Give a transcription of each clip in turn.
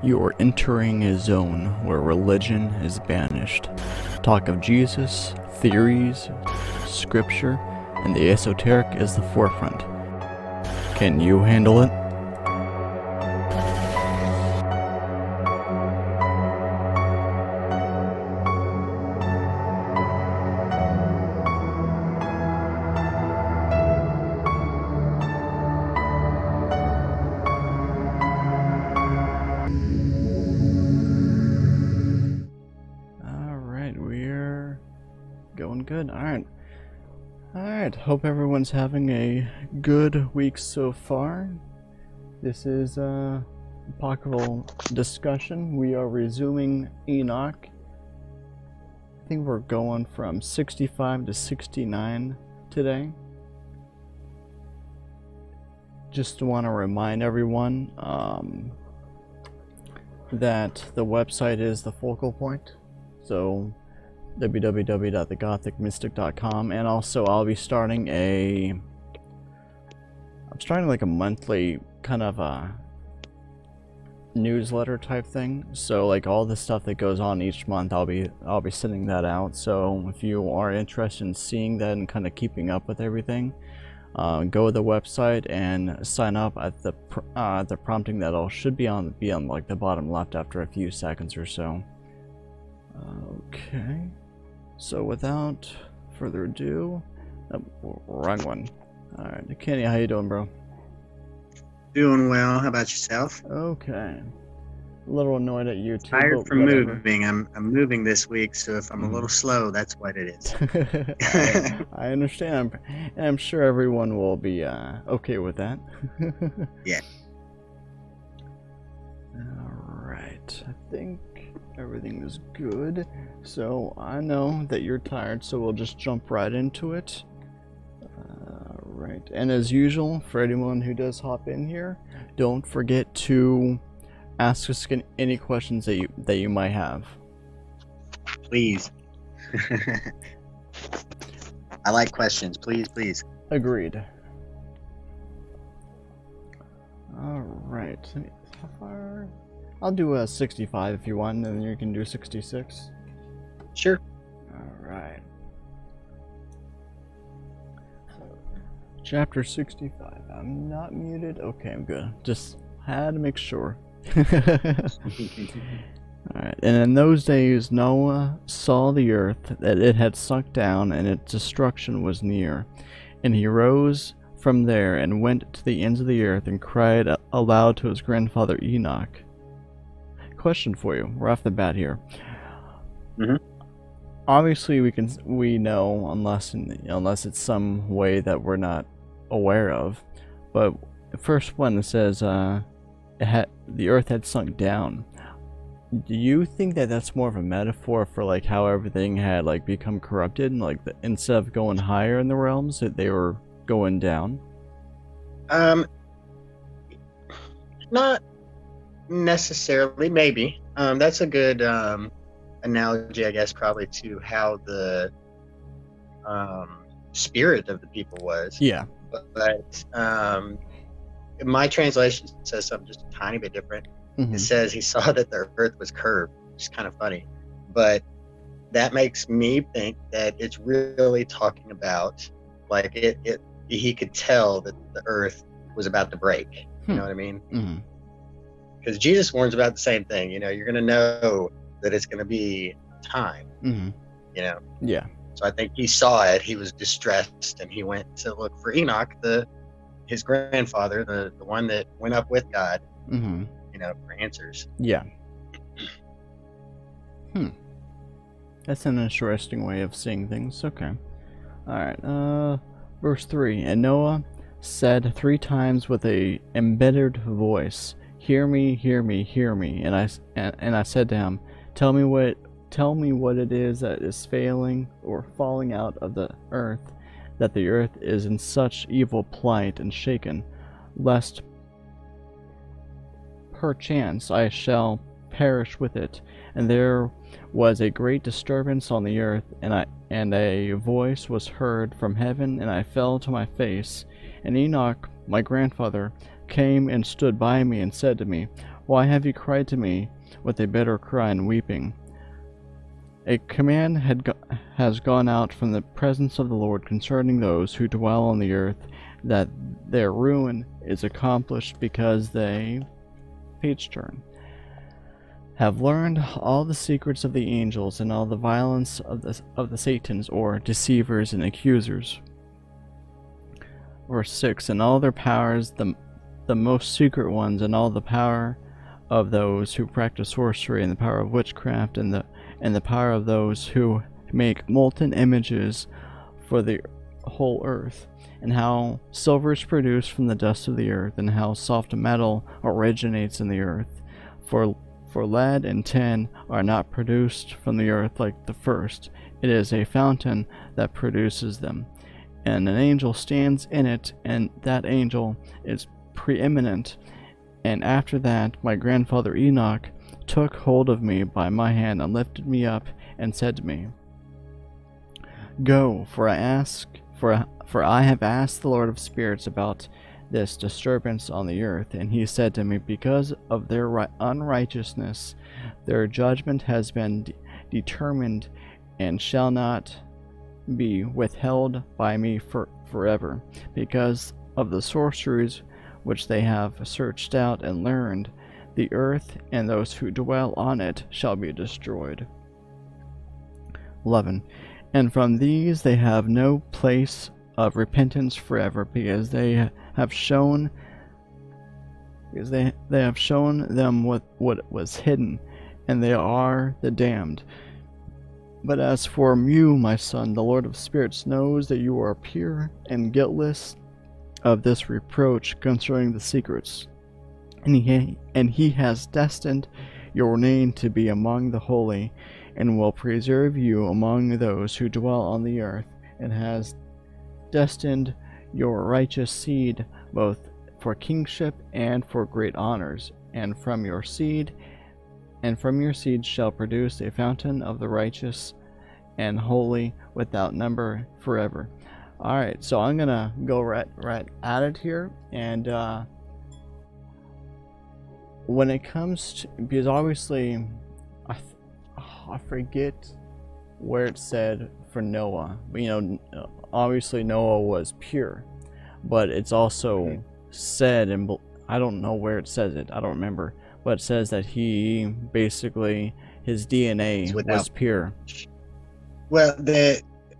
You are entering a zone where religion is banished. Talk of Jesus, theories, scripture, and the esoteric is the forefront. Can you handle it? Good. Alright. Hope everyone's having a good week so far. This is Apocryphal discussion. We are resuming Enoch. I think we're going from 65 to 69 today. Just want to remind everyone that the website is the focal point. So www.thegothicmystic.com, and also I'll be starting I'm starting like a monthly kind of a newsletter type thing. So like all the stuff that goes on each month, I'll be sending that out. So if you are interested in seeing that and kind of keeping up with everything, go to the website and sign up at the prompting that should be on like the bottom left after a few seconds or so. Okay. So without further ado, wrong one. Alright, Kenny, how you doing, bro? Doing well. How about yourself? Okay. A little annoyed at you too. Tired from moving. I'm moving this week, so if I'm a little slow, that's what it is. I understand, and I'm sure everyone will be okay with that. Yeah. Alright, I think everything is good. So I know that you're tired, so we'll just jump right into it. Right, and as usual, for anyone who does hop in here, don't forget to ask us any questions that you might have. Please. I like questions. Please. Agreed. All right. How far? I'll do a 65 if you want, and then you can do 66. Sure. Alright. So, chapter 65. I'm not muted. Okay, I'm good. Just had to make sure. Alright. And in those days, Noah saw the earth, that it had sunk down, and its destruction was near. And he rose from there and went to the ends of the earth and cried aloud to his grandfather Enoch. Question for you, right off the bat here. Mm-hmm. Obviously, we know, unless it's some way that we're not aware of, but the first one says the earth had sunk down. Do you think that that's more of a metaphor for like how everything had like become corrupted, and like instead of going higher in the realms, that they were going down? Not necessarily. Maybe. That's a good analogy, I guess, probably to how the spirit of the people was. Yeah. But my translation says something just a tiny bit different. Mm-hmm. It says he saw that the earth was curved, which is kind of funny. But that makes me think that it's really talking about like he could tell that the earth was about to break. You know what I mean? Mm-hmm. Because Jesus warns about the same thing. You know, you're going to know that it's going to be time. Mm-hmm. You know? Yeah. So I think he saw it. He was distressed, and he went to look for Enoch, his grandfather, the one that went up with God, mm-hmm. you know, for answers. Yeah. That's an interesting way of seeing things. Okay. All right. Verse 3. And Noah said 3 times with a embittered voice, "Hear me, hear me, hear me." And I said to him, Tell me what it is that is failing or falling out of the earth, that the earth is in such evil plight and shaken, lest perchance I shall perish with it. And there was a great disturbance on the earth, and a voice was heard from heaven, and I fell to my face. And Enoch, my grandfather, came and stood by me and said to me, Why have you cried to me with a bitter cry and weeping? A command has gone out from the presence of the Lord concerning those who dwell on the earth, that their ruin is accomplished because they, page turn, have learned all the secrets of the angels and all the violence of the Satans, or deceivers and accusers. Verse 6, and all their powers, the most secret ones, and all the power of those who practice sorcery, and the power of witchcraft, and the power of those who make molten images for the whole earth, and how silver is produced from the dust of the earth, and how soft metal originates in the earth. For lead and tin are not produced from the earth like the first. It is a fountain that produces them, and an angel stands in it, and that angel is preeminent. And after that, my grandfather Enoch took hold of me by my hand and lifted me up and said to me, Go, for I have asked the Lord of spirits about this disturbance on the earth. And he said to me, because of their unrighteousness, their judgment has been determined and shall not be withheld by me forever, because of the sorceries which they have searched out and learned. The earth and those who dwell on it shall be destroyed. 11. And from these they have no place of repentance forever, because they have shown them what was hidden, and they are the damned. But as for you, my son, the Lord of spirits knows that you are pure and guiltless of this reproach concerning the secrets, and he has destined your name to be among the holy, and will preserve you among those who dwell on the earth, and has destined your righteous seed both for kingship and for great honors, and from your seed shall produce a fountain of the righteous and holy without number forever. Alright, so I'm gonna go right at it here, and when it comes to, because obviously I forget where it said for Noah, but obviously Noah was pure, but it's also said, and I don't know where it says it, I don't remember, but it says that he basically, his DNA was pure. Well,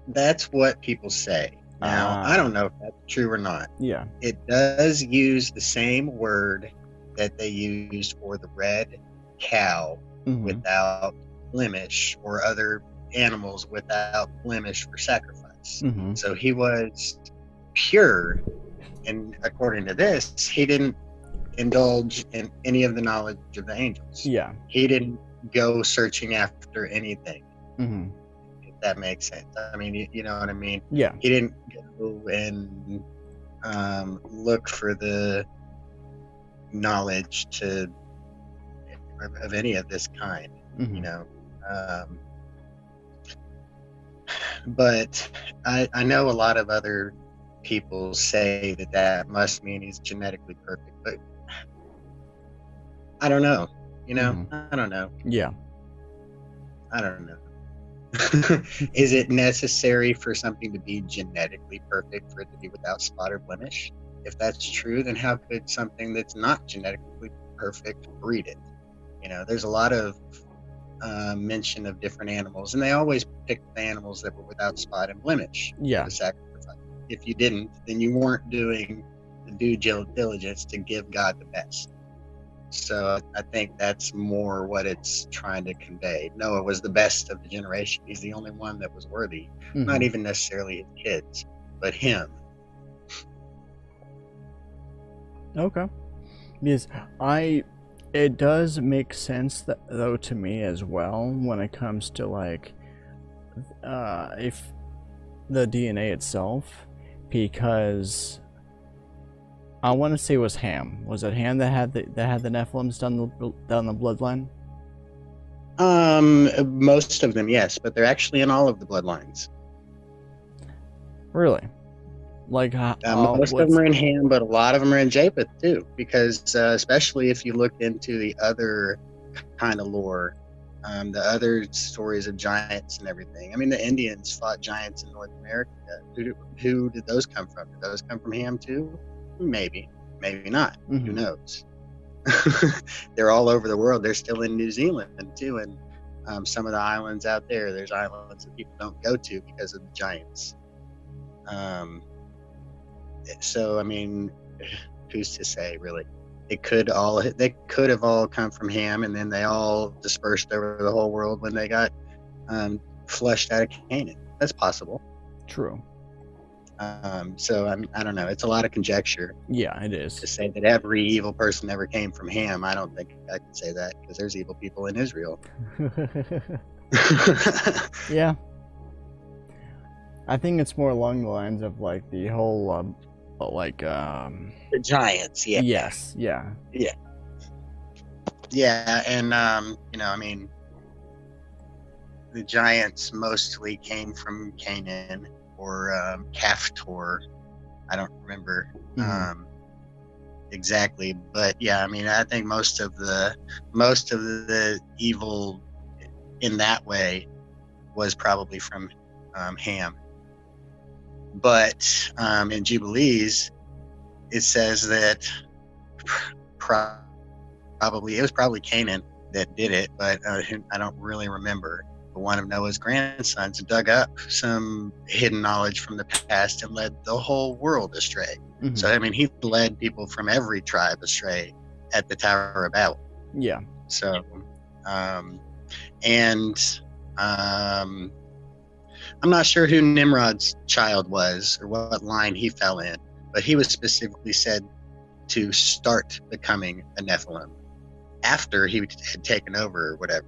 that's what people say. Now, I don't know if that's true or not. Yeah. It does use the same word that they used for the red cow without blemish, or other animals without blemish for sacrifice. So he was pure, and according to this, he didn't indulge in any of the knowledge of the angels. Yeah. He didn't go searching after anything. If that makes sense. I mean, you know what I mean? Yeah. He didn't go and look for the knowledge of any of this kind, but I know a lot of other people say that must mean he's genetically perfect, but I don't know. I don't know. Yeah. I don't know. Is it necessary for something to be genetically perfect for it to be without spot or blemish? If that's true, then how could something that's not genetically perfect breed it? There's a lot of mention of different animals, and they always pick the animals that were without spot and blemish for the sacrifice. If you didn't, then you weren't doing the due diligence to give God the best. So I think that's more what it's trying to convey. Noah was the best of the generation. He's the only one that was worthy. Not even necessarily his kids, but him. Okay. Because it does make sense though to me as well when it comes to if the DNA itself, because I want to say it was Ham. Was it Ham that had the Nephilims down the bloodline? Most of them, yes, but they're actually in all of the bloodlines. Really? Like Most of them are in Ham, but a lot of them are in Japheth too, because especially if you look into the other kind of lore, the other stories of giants and everything. I mean, the Indians fought giants in North America. Who did those come from? Did those come from Ham too? Maybe, maybe not. Who knows? They're all over the world. They're still in New Zealand too, and some of the islands out there. There's islands that people don't go to because of the giants. So I mean, who's to say really? They could have all come from Ham, and then they all dispersed over the whole world when they got flushed out of Canaan. That's possible. True. So I don't know. It's a lot of conjecture. Yeah, it is. To say that every evil person ever came from Ham, I don't think I can say that, because there's evil people in Israel. Yeah. I think it's more along the lines of like the whole the giants. Yeah. Yes. Yeah. Yeah. Yeah, and I mean, the giants mostly came from Canaan or Kaftor. I don't remember exactly, but yeah, I mean, I think most of the evil in that way was probably from Ham. But in Jubilees, it says that it was probably Canaan that did it, but I don't really remember. But one of Noah's grandsons dug up some hidden knowledge from the past and led the whole world astray. So I mean, he led people from every tribe astray at the Tower of Babel. Yeah. So, I'm not sure who Nimrod's child was or what line he fell in, but he was specifically said to start becoming a Nephilim after he had taken over or whatever,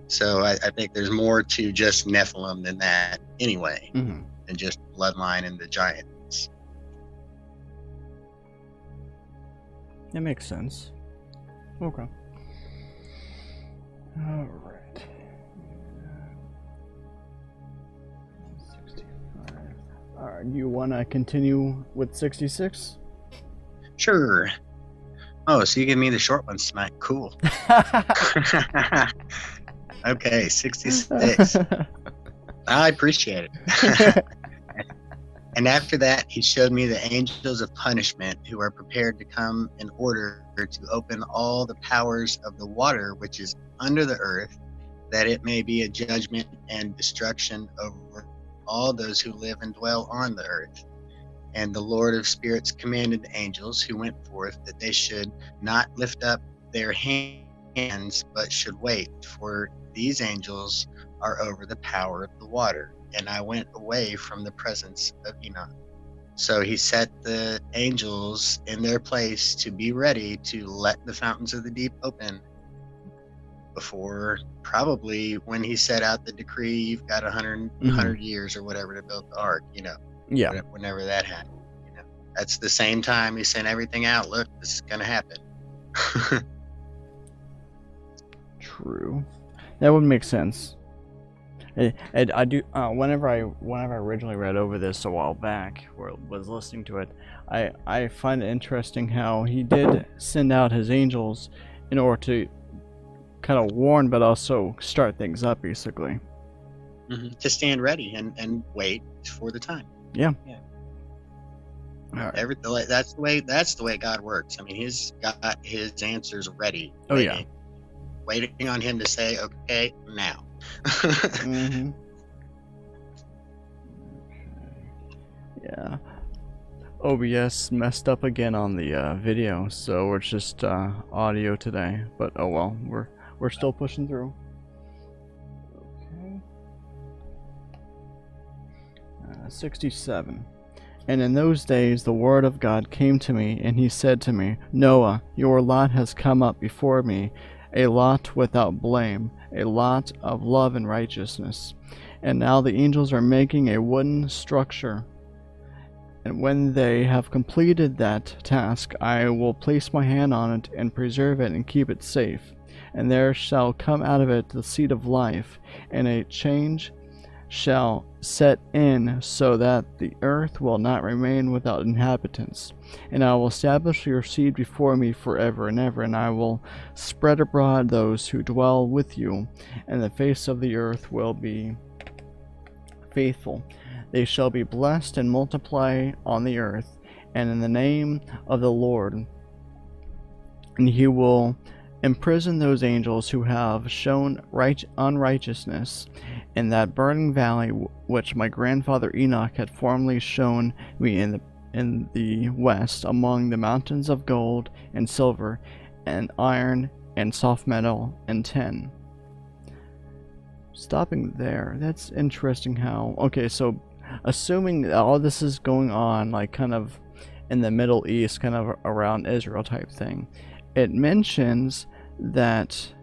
So I think there's more to just Nephilim than that anyway, than just bloodline and the giants. That makes sense. Okay. All right. 65. All right. You want to continue with 66? Sure. Oh, so you give me the short ones tonight. Cool. Okay, 66. I appreciate it. And after that, he showed me the angels of punishment who are prepared to come in order to open all the powers of the water which is under the earth, that it may be a judgment and destruction over all those who live and dwell on the earth. And the Lord of spirits commanded the angels who went forth that they should not lift up their hands, but should wait, for these angels are over the power of the water. And I went away from the presence of Enoch. So he set the angels in their place to be ready to let the fountains of the deep open before, probably when he set out the decree, you've got 100 years or whatever to build the ark, Yeah. Whenever that happened. That's the same time he sent everything out. Look, this is going to happen. True. That would make sense. And I do. Whenever I originally read over this a while back, or was listening to it, I find it interesting how he did send out his angels in order to kind of warn, but also start things up, basically. To stand ready and wait for the time. Yeah. All right. That's the way God works. I mean, he's got his answers ready. Oh yeah. Waiting on him to say, okay, now. Yeah. OBS messed up again on the video, so it's just audio today. But oh well, we're still pushing through. Okay. 67. And in those days the word of God came to me, and he said to me, Noah, your lot has come up before me, a lot without blame, a lot of love and righteousness. And now the angels are making a wooden structure. And when they have completed that task, I will place my hand on it and preserve it and keep it safe. And there shall come out of it the seed of life, and a change shall set in, so that the earth will not remain without inhabitants. And I will establish your seed before me forever and ever, and I will spread abroad those who dwell with you, and the face of the earth will be faithful. They shall be blessed and multiply on the earth, and in the name of the Lord. And he will imprison those angels who have shown unrighteousness in that burning valley which my grandfather Enoch had formerly shown me in the west, among the mountains of gold and silver and iron and soft metal and tin. Stopping there, that's interesting how... Okay, so assuming that all this is going on, like, kind of in the Middle East, kind of around Israel type thing, it mentions that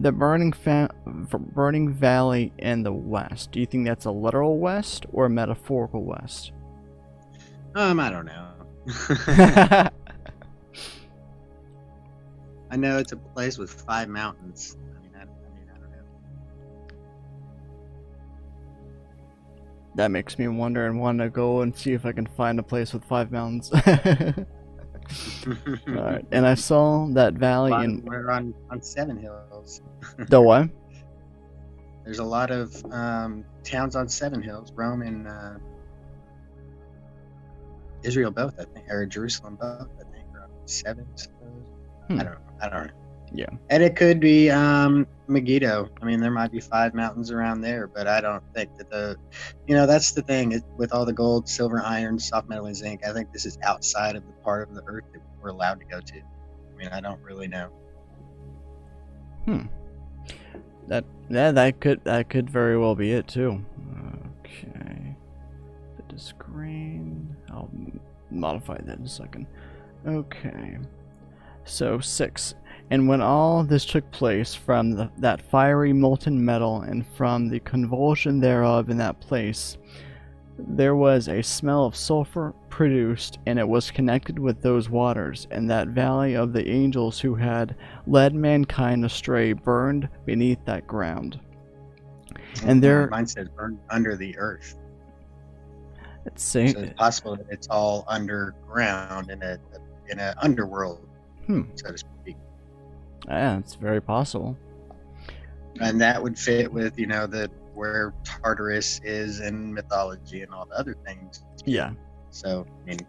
the burning valley in the west. Do you think that's a literal west or a metaphorical west? I don't know. I know it's a place with 5 mountains. I don't know. That makes me wonder and want to go and see if I can find a place with 5 mountains. Alright, and I saw that valley we're on 7 hills. The what? There's a lot of towns on 7 hills. Rome and Israel both, I think, or Jerusalem both, I think, are on 7. I don't know. Yeah. And it could be Megiddo. I mean, there might be 5 mountains around there, but I don't think that that's the thing with all the gold, silver, iron, soft metal, and zinc. I think this is outside of the part of the earth that we're allowed to go to. I mean, I don't really know. That could very well be it too. Okay. The screen. I'll modify that in a second. Okay. So 6. And when all this took place from that fiery molten metal, and from the convulsion thereof in that place, there was a smell of sulfur produced, and it was connected with those waters, and that valley of the angels who had led mankind astray burned beneath that ground. And there, mine says burned under the earth. So it's possible that it's all underground in a underworld, so to speak. Yeah, it's very possible. And that would fit with, where Tartarus is in mythology and all the other things. Yeah. So, I mean,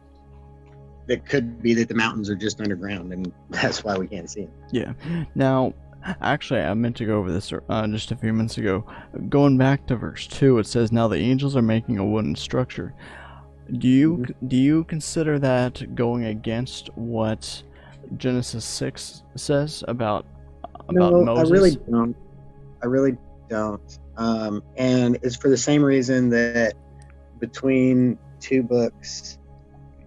it could be that the mountains are just underground, and that's why we can't see them. Yeah. Now, actually, I meant to go over this just a few minutes ago. Going back to verse 2, it says, "Now the angels are making a wooden structure." Do you consider that going against what Genesis 6 says about Moses? I really don't. And it's for the same reason that between 2 books,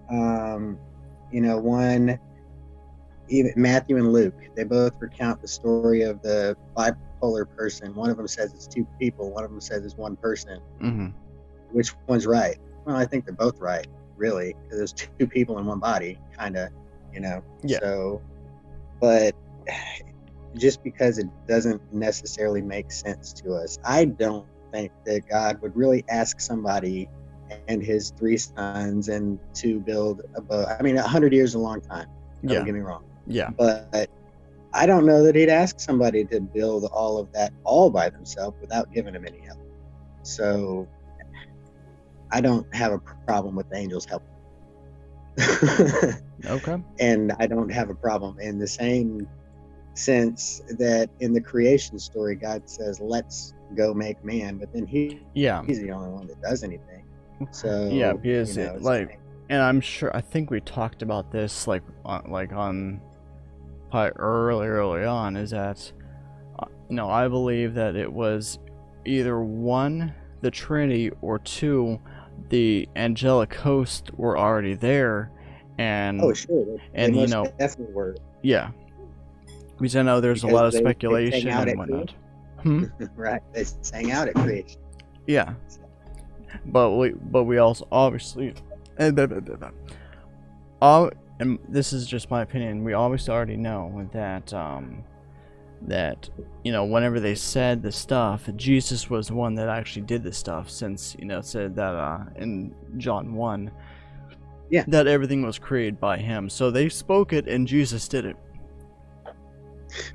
one, even Matthew and Luke, they both recount the story of the bipolar person. One of them says it's 2 people. One of them says it's 1 person. Mm-hmm. Which one's right? Well, I think they're both right, really, because there's 2 people in 1 body, kind of, Yeah. So, but just because it doesn't necessarily make sense to us, I don't think that God would really ask somebody and his 3 sons and to build a boat. I mean, 100 years is a long time. Don't get me wrong. Yeah. But I don't know that he'd ask somebody to build all of that all by themselves without giving them any help. So I don't have a problem with the angels helping. Okay. And I don't have a problem in the same sense that in the creation story, God says, "Let's go make man," but then he's the only one that does anything. So yeah, because and I'm sure, I think we talked about this on probably early on, is that I believe that it was either 1, the Trinity, or 2, the angelic host were already there, and sure, and definitely were. Yeah, because I know there's a lot of speculation and whatnot. Right, they sang out at creation. Yeah, but we also obviously, and this is just my opinion, we obviously already know that that, whenever they said the stuff, Jesus was the one that actually did the stuff, since, it said that in John 1, that everything was created by him. So they spoke it and Jesus did it.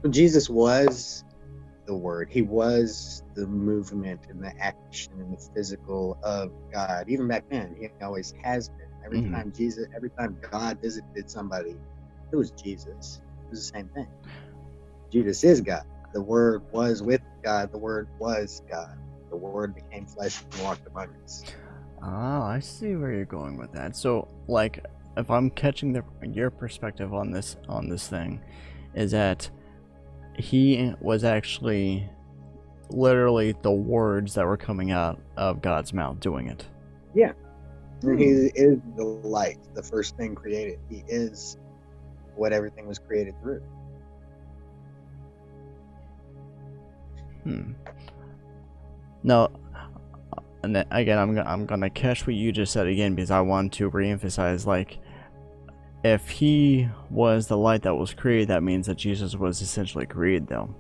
Jesus was the Word. He was the movement and the action and the physical of God. Even back then, he always has been. Every time God visited somebody, it was Jesus. It was the same thing. Jesus is God. The Word was with God. The Word was God. The Word became flesh and walked among us. Ah, I see where you're going with that. So, like, if I'm catching your perspective on this thing, is that he was actually literally the words that were coming out of God's mouth doing it. Yeah. And he is the light, the first thing created. He is what everything was created through. No, and then, again, I'm gonna catch what you just said again, because I want to reemphasize, like, if he was the light that was created, that means that Jesus was essentially created, though.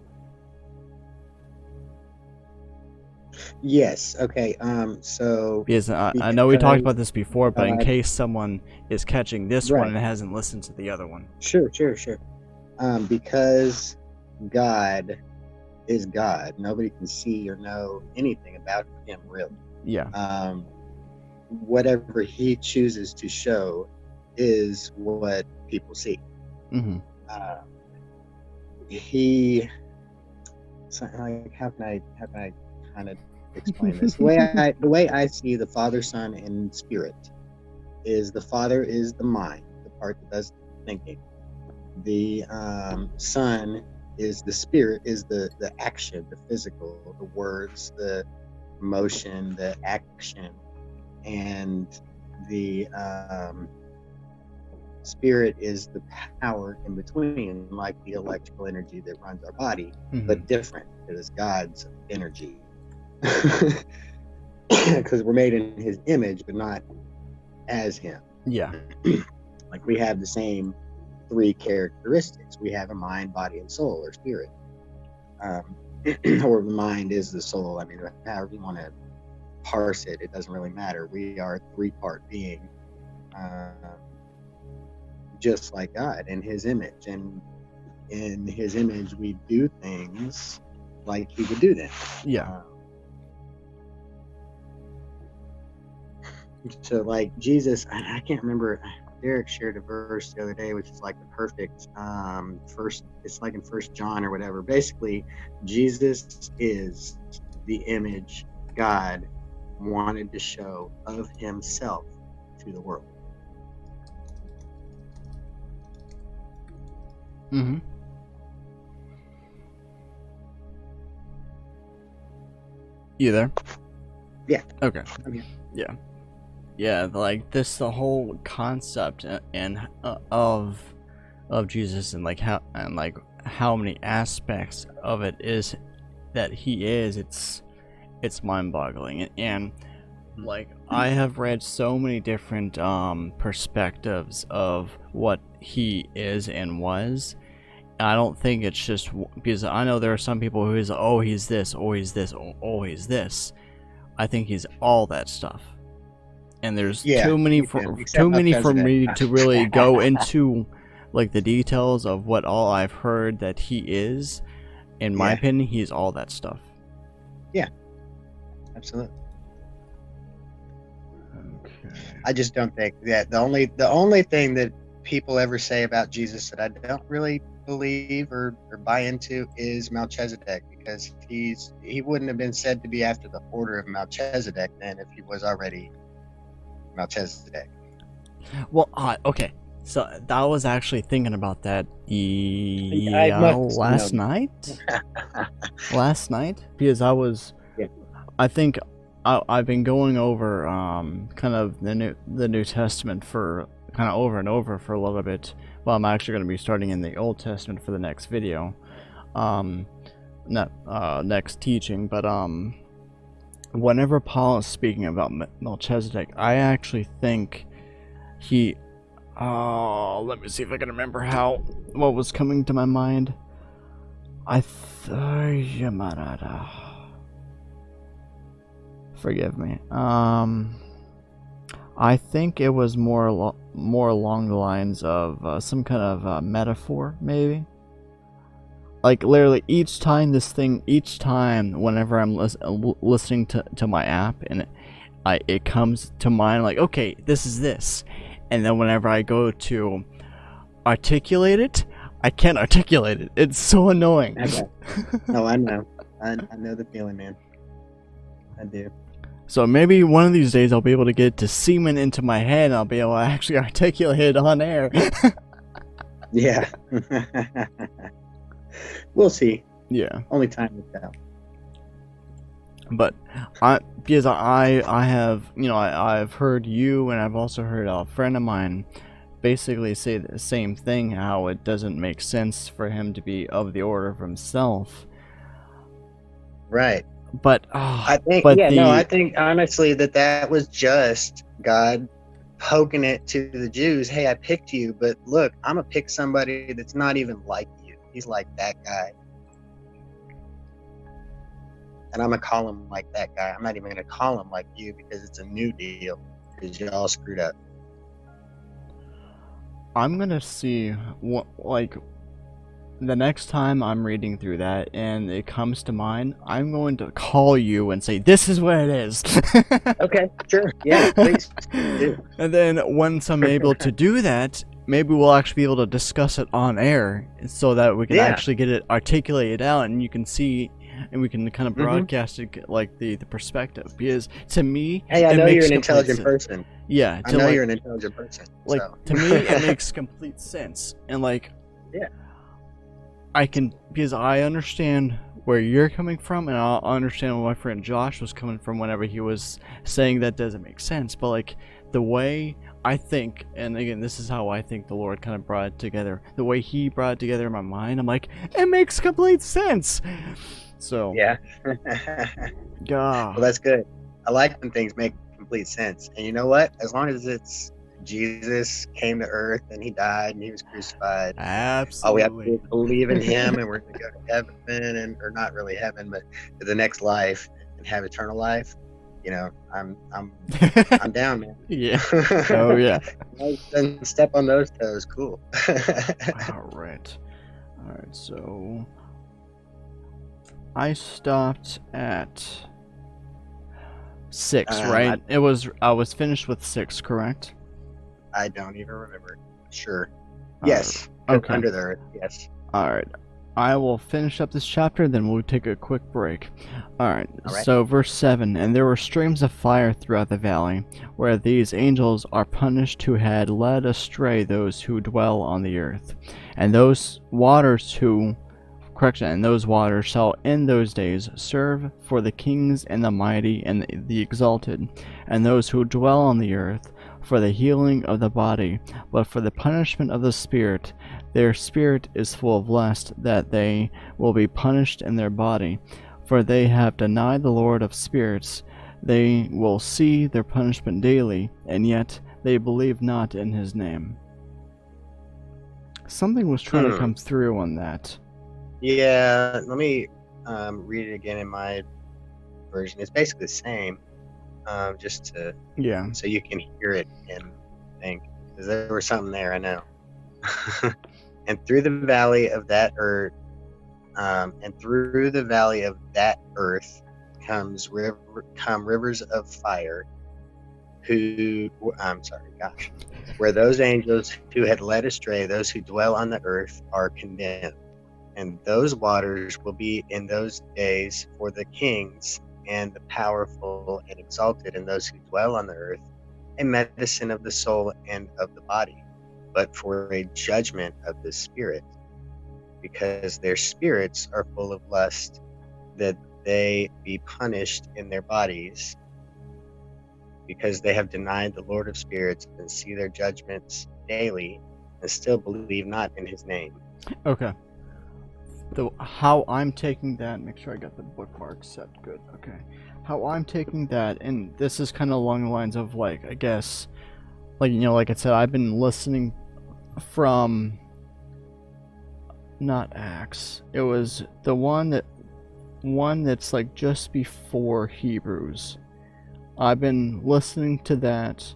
Yes. Okay. So because I know we talked about this before, but in case someone is catching this one and hasn't listened to the other one. Sure. Because God is God. Nobody can see or know anything about him, really. Yeah. Whatever he chooses to show is what people see. How can I kind of explain this? The way I see the Father, Son, and Spirit is the Father is the mind, the part that does thinking. The Son is the Spirit, is the action, the physical, the words, the motion, the action, and the Spirit is the power in between, like the electrical energy that runs our body, but different. It is God's energy. Because we're made in his image, but not as him. Yeah. Like, we have the same 3 characteristics. We have a mind, body, and soul, or spirit. Or the mind is the soul. I mean, however you want to parse it, it doesn't really matter. We are a 3-part being, just like God, in his image. And in his image, we do things like he would do them. Yeah. So, like, Jesus, I can't remember. Derek shared a verse the other day, which is like the perfect it's like in 1 John or whatever. Basically, Jesus is the image God wanted to show of himself to the world. You there? Yeah. Okay. Okay. Yeah, like this, the whole concept and of Jesus, and like how many aspects of it is that he is. It's mind-boggling, and like I have read so many different perspectives of what he is and was. I don't think it's just because I know there are some people who is, oh, he's this, oh, he's this, oh, he's this. I think he's all that stuff. And there's too many for me to really go into like the details of what all I've heard that he is. In my opinion, he's all that stuff. Yeah, absolutely. Okay. I just don't think that the only thing that people ever say about Jesus that I don't really believe or buy into is Melchizedek, because he wouldn't have been said to be after the order of Melchizedek then if he was already Melchizedek. Well, okay. So I was actually thinking about that last night. Last night, because I think I've been going over kind of the New Testament for kind of over and over for a little bit. Well, I'm actually going to be starting in the Old Testament for the next video, next teaching. But whenever Paul is speaking about Melchizedek, I actually think he. Let me see if I can remember what was coming to my mind. Yamarada. Forgive me. I think it was more along the lines of some kind of metaphor, maybe. Like literally each time whenever I'm listening to my app and it comes to mind, like, okay, this is this, and then whenever I go to articulate it, I can't articulate it. It's so annoying. Okay. No, I know. I know the feeling, man. I do. So maybe one of these days I'll be able to get to semen into my head and I'll be able to actually articulate it on air. Yeah. We'll see. Yeah. Only time will tell. But because I have, I've heard you, and I've also heard a friend of mine basically say the same thing, how it doesn't make sense for him to be of the order of himself. Right. But I think honestly that was just God poking it to the Jews. Hey, I picked you, but look, I'm gonna pick somebody that's not even like you. He's like that guy, and I'm gonna call him like that guy. I'm not even gonna call him like you because it's a new deal because you all screwed up. I'm gonna see what, like, the next time I'm reading through that and it comes to mind, I'm going to call you and say, this is what it is. Okay, sure. Yeah, please do. And then once I'm able to do that, maybe we'll actually be able to discuss it on air so that we can actually get it articulated out and you can see and we can kind of broadcast it, like the perspective. Because to me, hey, I know you're an intelligent person. Yeah, I know you're an intelligent person. Like, to me, it makes complete sense. And like, yeah, because I understand where you're coming from, and I understand where my friend Josh was coming from whenever he was saying that doesn't make sense. But like, the way I think, and again, this is how I think the Lord kind of brought it together. The way He brought it together in my mind, I'm like, it makes complete sense. So yeah. God. Well, that's good. I like when things make complete sense. And you know what? As long as it's Jesus came to earth and He died and He was crucified. Absolutely. All we have to do is believe in Him and we're going to go to heaven, or not really heaven, but to the next life and have eternal life. You know, I'm down, man. Yeah. Oh yeah. Doesn't step on those toes. Cool. All right. So I stopped at 6, right? I was finished with 6, correct? I don't even remember. Sure. Yes. Okay. Under the earth. Yes. All right. I will finish up this chapter, then we'll take a quick break. All right. All right. So verse 7, and there were streams of fire throughout the valley, where these angels are punished who had led astray those who dwell on the earth, and those waters shall in those days serve for the kings and the mighty and the exalted, and those who dwell on the earth for the healing of the body, but for the punishment of the spirit. Their spirit is full of lust, that they will be punished in their body, for they have denied the Lord of spirits. They will see their punishment daily, and yet they believe not in His name. Something was trying to come through on that. Yeah, let me read it again in my version. It's basically the same, just to so you can hear it and think, because there was something there, I know. And through the valley of that earth, come rivers of fire. Where those angels who had led astray those who dwell on the earth are condemned. And those waters will be in those days for the kings and the powerful and exalted, and those who dwell on the earth, a medicine of the soul and of the body, but for a judgment of the spirit, because their spirits are full of lust, that they be punished in their bodies, because they have denied the Lord of spirits and see their judgments daily, and still believe not in His name. Okay. How I'm taking that, make sure I got the bookmark set good. Okay. How I'm taking that, and this is kind of along the lines of, like, I guess, like, like I said, I've been listening from not Acts. It was the one that's like just before Hebrews. I've been listening to that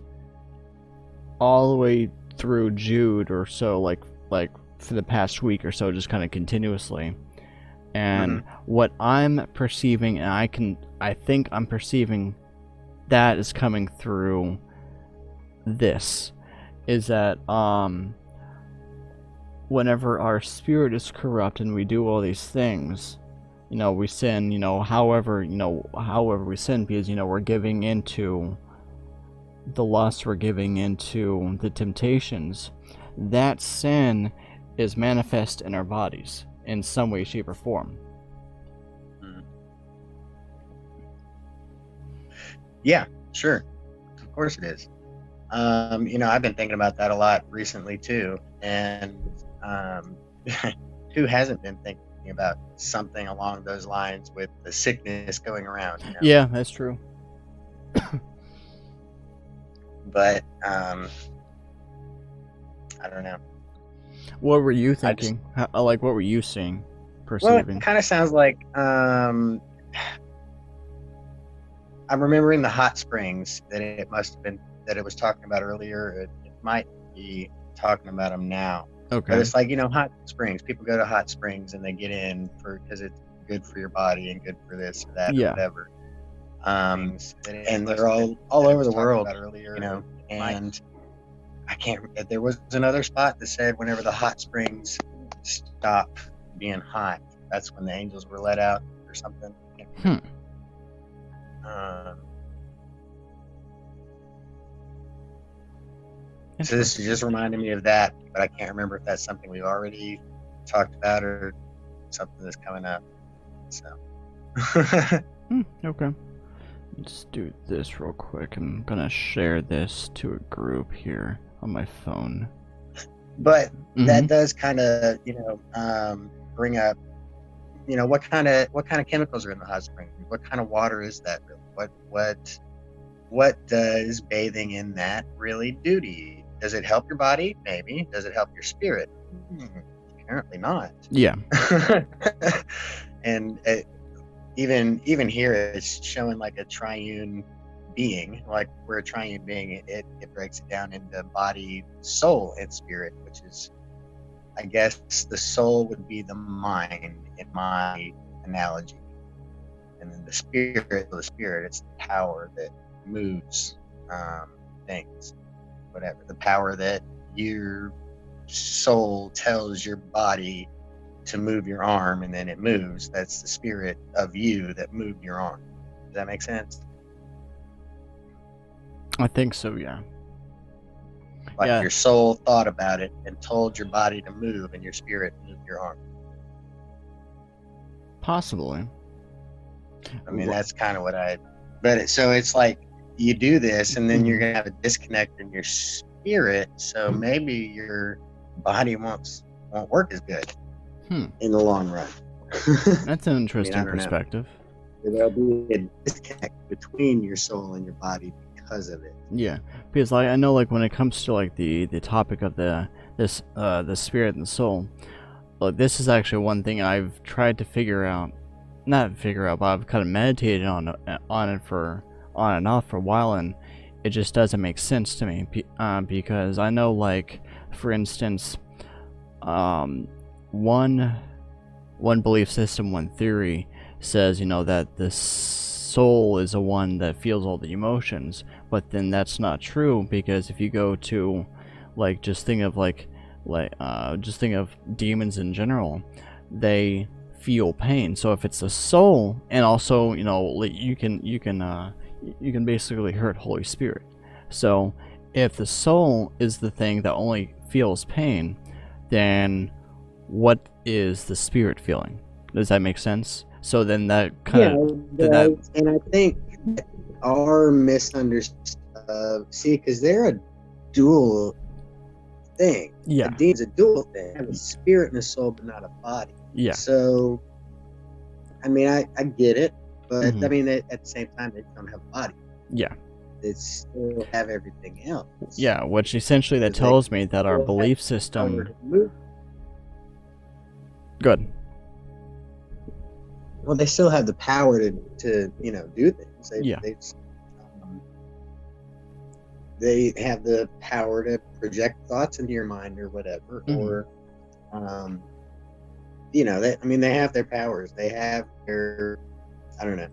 all the way through Jude or so, like for the past week or so, just kind of continuously. And what I'm perceiving, and I think I'm perceiving that is coming through this, is that whenever our spirit is corrupt and we do all these things, we sin, however we sin, because, we're giving into the lust, we're giving into the temptations. That sin is manifest in our bodies in some way, shape, or form. Yeah, sure. Of course it is. I've been thinking about that a lot recently too. And who hasn't been thinking about something along those lines with the sickness going around? Yeah, that's true. But I don't know. What were you thinking? What were you seeing, perceiving? Well, it kind of sounds like I'm remembering the hot springs that it must have been that it was talking about earlier. It might be talking about them now. Okay. But it's like, hot springs. People go to hot springs and they get in because it's good for your body and good for this or that or whatever. And they're all over the world, and I can't. There was another spot that said whenever the hot springs stop being hot, that's when the angels were let out or something. So this is just reminding me of that, but I can't remember if that's something we already talked about or something that's coming up. So. Okay. Let's do this real quick. I'm gonna share this to a group here on my phone. But that does kind of, bring up, what kind of chemicals are in the hot spring? What kind of water is that really? What does bathing in that really do to you? Does it help your body? Maybe. Does it help your spirit? Apparently not. Yeah. And even here, it's showing like a triune being. Like we're a triune being. It breaks it down into body, soul, and spirit, which is, I guess, the soul would be the mind in my analogy, and then the spirit, it's the power that moves things. Whatever, the power that your soul tells your body to move your arm and then it moves. That's the spirit of you that moved your arm. Does that make sense? I think so, yeah. Like your soul thought about it and told your body to move, and your spirit moved your arm. Possibly. I mean, that's kind of what so it's like you do this and then you're going to have a disconnect in your spirit. So maybe your body won't work as good in the long run. That's an interesting perspective. There'll be a disconnect between your soul and your body because of it. Yeah, because I know, like, when it comes to like the topic of the spirit and the soul, like, this is actually one thing I've tried to not figure out, but I've kind of meditated on it for on and off for a while, and it just doesn't make sense to me. Because I know, like, for instance, one belief system, one theory says, that the soul is the one that feels all the emotions, but then that's not true, because if you go to, like, just think of demons in general, they feel pain. So if it's the soul, and also, you can basically hurt Holy Spirit. So if the soul is the thing that only feels pain, then what is the spirit feeling? Does that make sense? So then that kind of... And I think our misunderstanding, because they're a dual thing. Yeah. A demon's a dual thing. They have a spirit and a soul, but not a body. Yeah. So, I mean, I get it, but I mean, at the same time, they don't have a body. Yeah. They still have everything else. Yeah, which essentially that tells me that our belief system... Good. Well, they still have the power to do things. They have the power to project thoughts into your mind or whatever, or they have their powers. They have their, I don't know.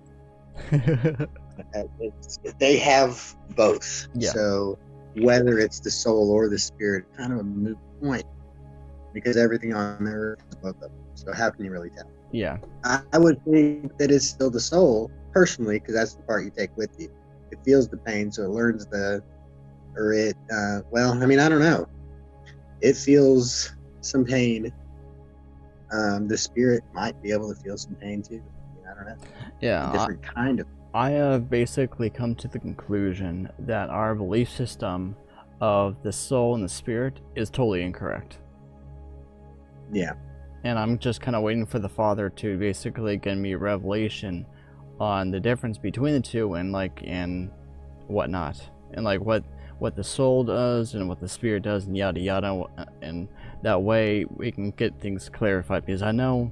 They have both. Yeah. So whether it's the soul or the spirit, kind of a moot point, because everything on there is both of them. So how can you really tell? Yeah. I would think that it's still the soul, personally, because that's the part you take with you. It feels the pain, so it learns I don't know. It feels some pain. The spirit might be able to feel some pain too. I don't know. Yeah. A different kind of. I have basically come to the conclusion that our belief system of the soul and the spirit is totally incorrect. Yeah. And I'm just kind of waiting for the Father to basically give me a revelation on the difference between the two and whatnot. And what the soul does and what the spirit does and yada yada. And that way we can get things clarified, because I know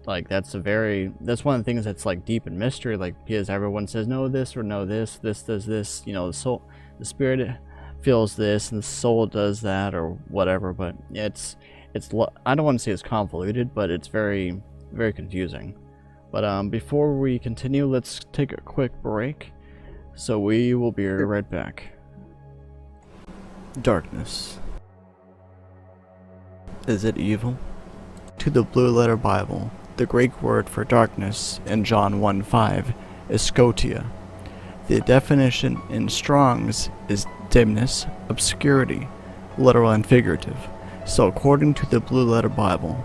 that's one of the things that's deep in mystery, because everyone says no this or no this does this, the spirit feels this and the soul does that or whatever, but it's I don't want to say it's convoluted, but it's very, very confusing. But before we continue, let's take a quick break, so we will be right back. Darkness. Is it evil? To the Blue Letter Bible, the Greek word for darkness in John 1:5 is scotia. The definition in Strong's is dimness, obscurity, literal and figurative. So according to the Blue Letter Bible,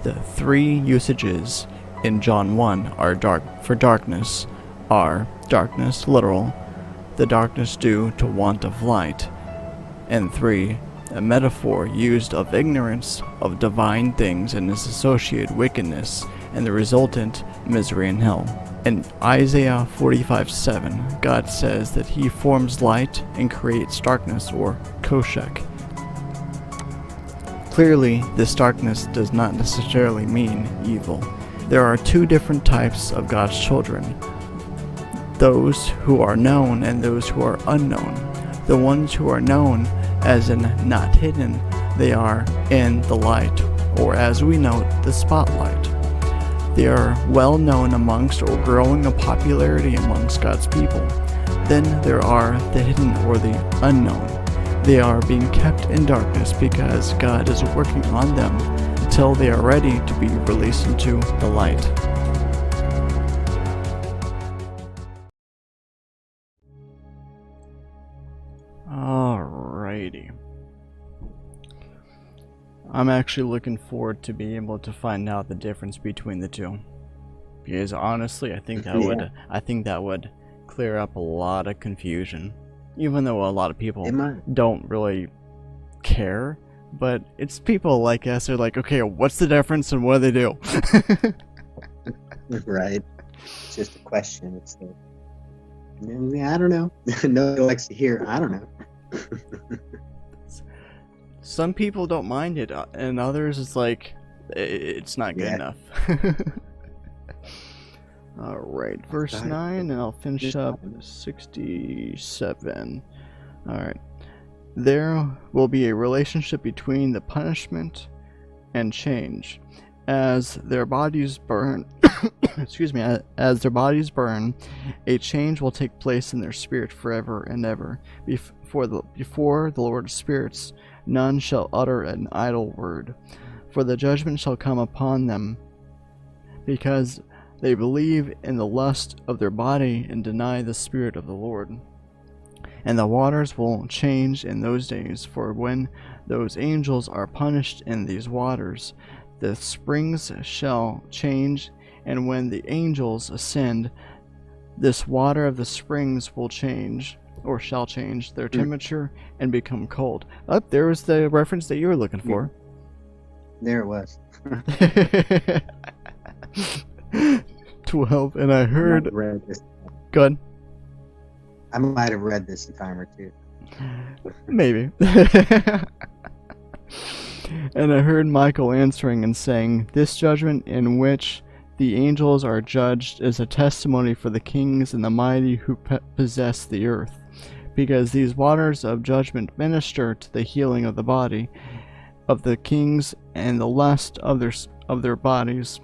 the three usages in John 1 are for darkness are darkness, literal, the darkness due to want of light, and 3, a metaphor used of ignorance of divine things and its associated wickedness and the resultant misery in hell. In Isaiah 45:7, God says that He forms light and creates darkness, or koshek. Clearly, this darkness does not necessarily mean evil. There are two different types of God's children: those who are known and those who are unknown. The ones who are known, as in not hidden, they are in the light, or as we note, the spotlight. They are well known amongst or growing in popularity amongst God's people. Then there are the hidden or the unknown. They are being kept in darkness because God is working on them until they are ready to be released into the light. Alrighty. I'm actually looking forward to being able to find out the difference between the two, because honestly, I think that would clear up a lot of confusion. Even though a lot of people don't really care, but it's people like us. They're like, okay, what's the difference and what do they do? Right. It's just a question. It's I don't know. Nobody likes to hear, I don't know. Some people don't mind it, and others it's like, it's not good enough. Alright, verse 9, and I'll finish up 67. Alright. There will be a relationship between the punishment and change. As their bodies burn, as their bodies burn, a change will take place in their spirit forever and ever. Before the Lord of spirits, none shall utter an idle word, for the judgment shall come upon them, because they believe in the lust of their body and deny the Spirit of the Lord. And the waters will change in those days, for when those angels are punished in these waters, the springs shall change, and when the angels ascend, this water of the springs will change, or shall change their temperature and become cold. Oh, there was the reference that you were looking for. There it was. 12, and I heard. Read this. Good. I might have read this a time or two. Maybe. And I heard Michael answering and saying, "This judgment in which the angels are judged is a testimony for the kings and the mighty who possess the earth, because these waters of judgment minister to the healing of the body of the kings and the lust of their bodies.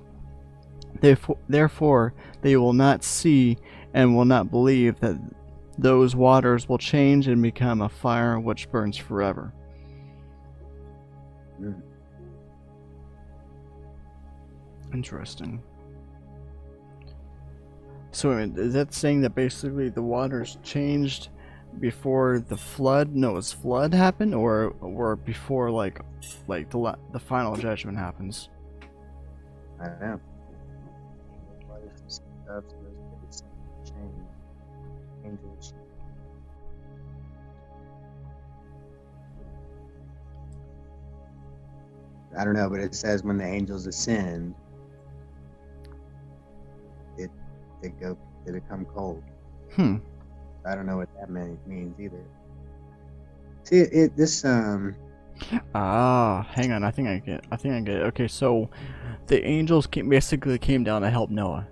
Therefore they will not see and will not believe that those waters will change and become a fire which burns forever." Interesting. So is that saying that basically the waters changed before the flood, Noah's flood happened, or before like the final judgment happens? I don't know. Angels. I don't know, but it says when the angels ascend, they become cold. I don't know what that means either. See, hang on, I think I get it. Okay, so the angels basically came down to help Noah.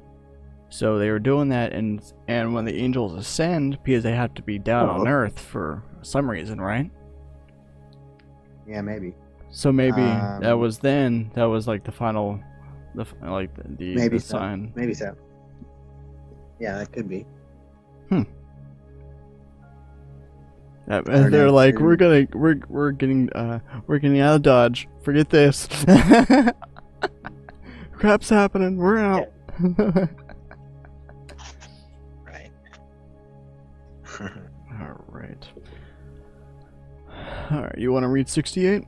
So they were doing that, and when the angels ascend, because they have to be down on Earth for some reason, right? Yeah, maybe. So maybe that was like the final, the sign. Maybe so. Yeah, that could be. They're like, we're getting out of Dodge. Forget this. Crap's happening. We're out. Right. All right. You want to read 68?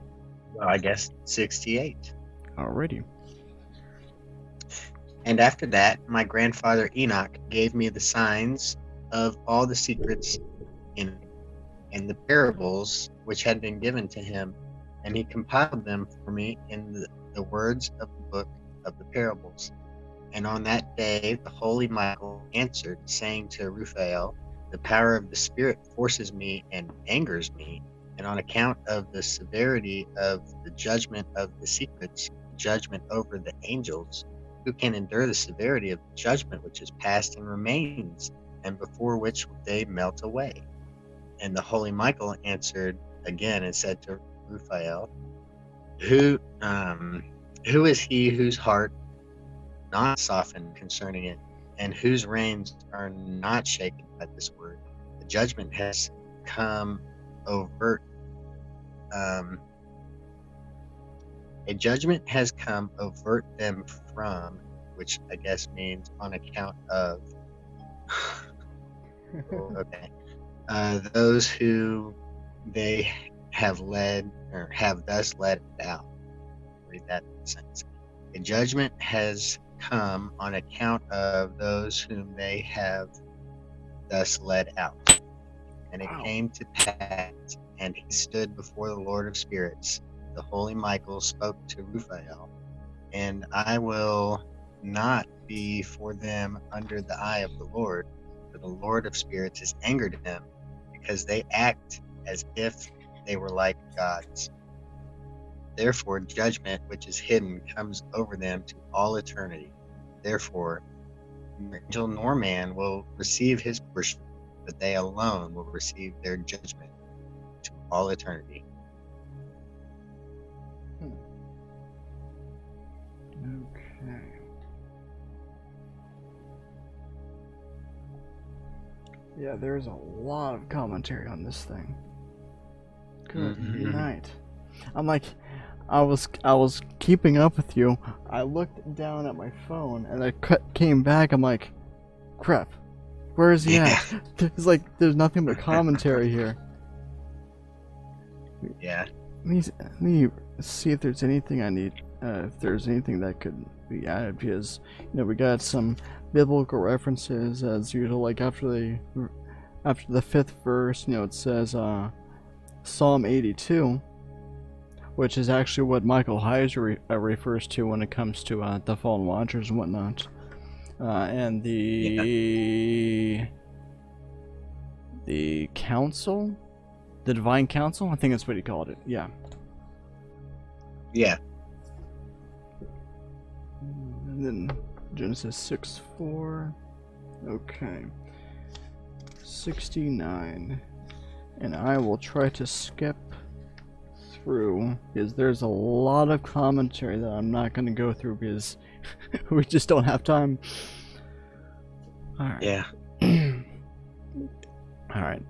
Well, I guess 68. Alrighty. And after that, my grandfather Enoch gave me the signs of all the secrets in and the parables which had been given to him, and he compiled them for me in the words of the book of the parables. And on that day the holy Michael answered, saying to Raphael, "The power of the Spirit forces me and angers me, and on account of the severity of the judgment of the secrets, judgment over the angels, who can endure the severity of the judgment which is past and remains, and before which they melt away?" And the holy Michael answered again and said to Raphael, Who is he whose heart not softened concerning it, and whose reins are not shaken by this word? The judgment has come overt. A judgment has come overt them from, which I guess means on account of. Okay. Those who they have led or have thus led out. Read that sentence. A judgment has come on account of those whom they have thus led out. And it came to pass, and he stood before the Lord of spirits. The holy Michael spoke to Raphael, and I will not be for them under the eye of the Lord, for the Lord of spirits is angered at them, because they act as if they were like gods. Therefore judgment which is hidden comes over them to all eternity. Therefore neither angel nor man will receive his portion, but they alone will receive their judgment to all eternity. Okay. Yeah, there's a lot of commentary on this thing. Good night. I'm like, I was keeping up with you. I looked down at my phone and I came back. I'm like, crap, where is he at? It's like there's nothing but commentary here. Yeah. Let me see if there's anything I need. If there's anything that could be added, because we got some biblical references as usual. Like after the 5th verse, it says Psalm 82, which is actually what Michael Heiser refers to when it comes to the fallen watchers and whatnot, and the council, the divine council. I think that's what he called it. Yeah. Yeah. And then Genesis 6:4. Okay. 69. And I will try to skip through because there's a lot of commentary that I'm not going to go through because we just don't have time. Alright. Yeah. Alright.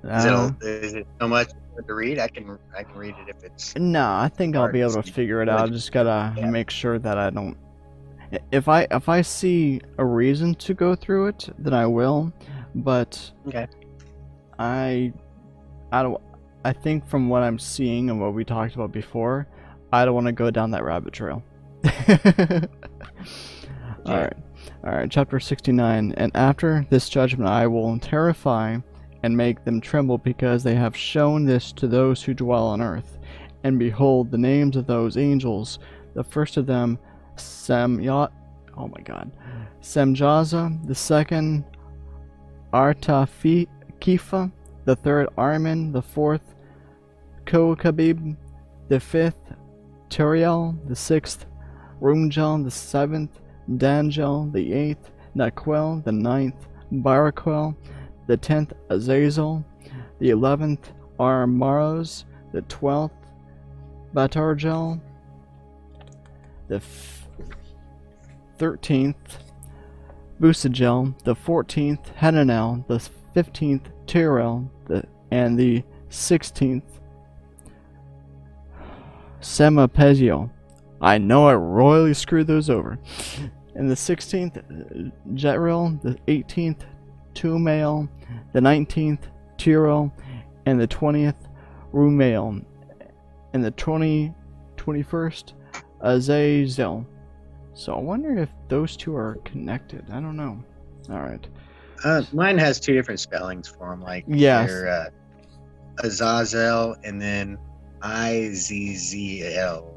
Is it so much to read? I can read it if it's. No, I think I'll be able to figure it out. I just gotta make sure that I don't. If I see a reason to go through it, then I will. But okay. I don't. I think from what I'm seeing and what we talked about before, I don't want to go down that rabbit trail. Alright. Alright, chapter 69. And after this judgment I will terrify and make them tremble because they have shown this to those who dwell on earth. And behold, the names of those angels, the first of them, Semjaza, the second, Artakifa, the third, Armin, the fourth, Kokabib, the fifth, Teriel, the sixth, Rumjel, the seventh, Dangel, the eighth, Naquel, the ninth, Baraquel, the 10th, Azazel, the 11th, Armaros, the 12th, Batargel, the 13th, Busagel, the 14th, Hananel, the 15th, Tirel, and the 16th, Semapezio. I know I royally screwed those over. And the 16th, Jetril, the 18th, Tumael, the 19th, Tiro, and the 20th, Rumael, and the 21st, Azazel. So I wonder if those two are connected. I don't know. Alright. Mine has two different spellings for them. Like, yes. They're Azazel and then Izzl.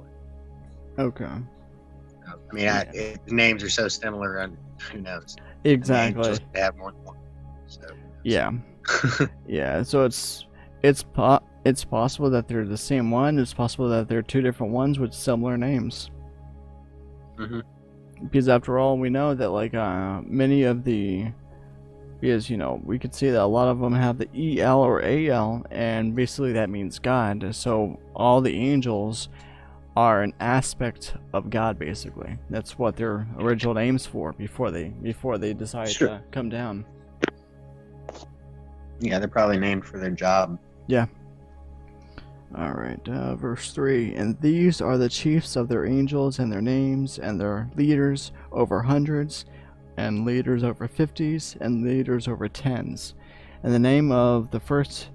Okay. I mean, the names are so similar, and who knows? Exactly. Just have more than one. So. Yeah. Yeah. So it's possible that they're the same one. It's possible that they're two different ones with similar names. Mm-hmm. Because after all, we know that like many of the, because we could see that a lot of them have the EL or AL, and basically that means God. So all the angels are an aspect of God, basically. That's what their original names for before they decide to come down. Yeah, they're probably named for their job. Yeah. Alright, verse 3. And these are the chiefs of their angels, and their names, and their leaders over hundreds, and leaders over 50s, and leaders over 10s. And the name of the first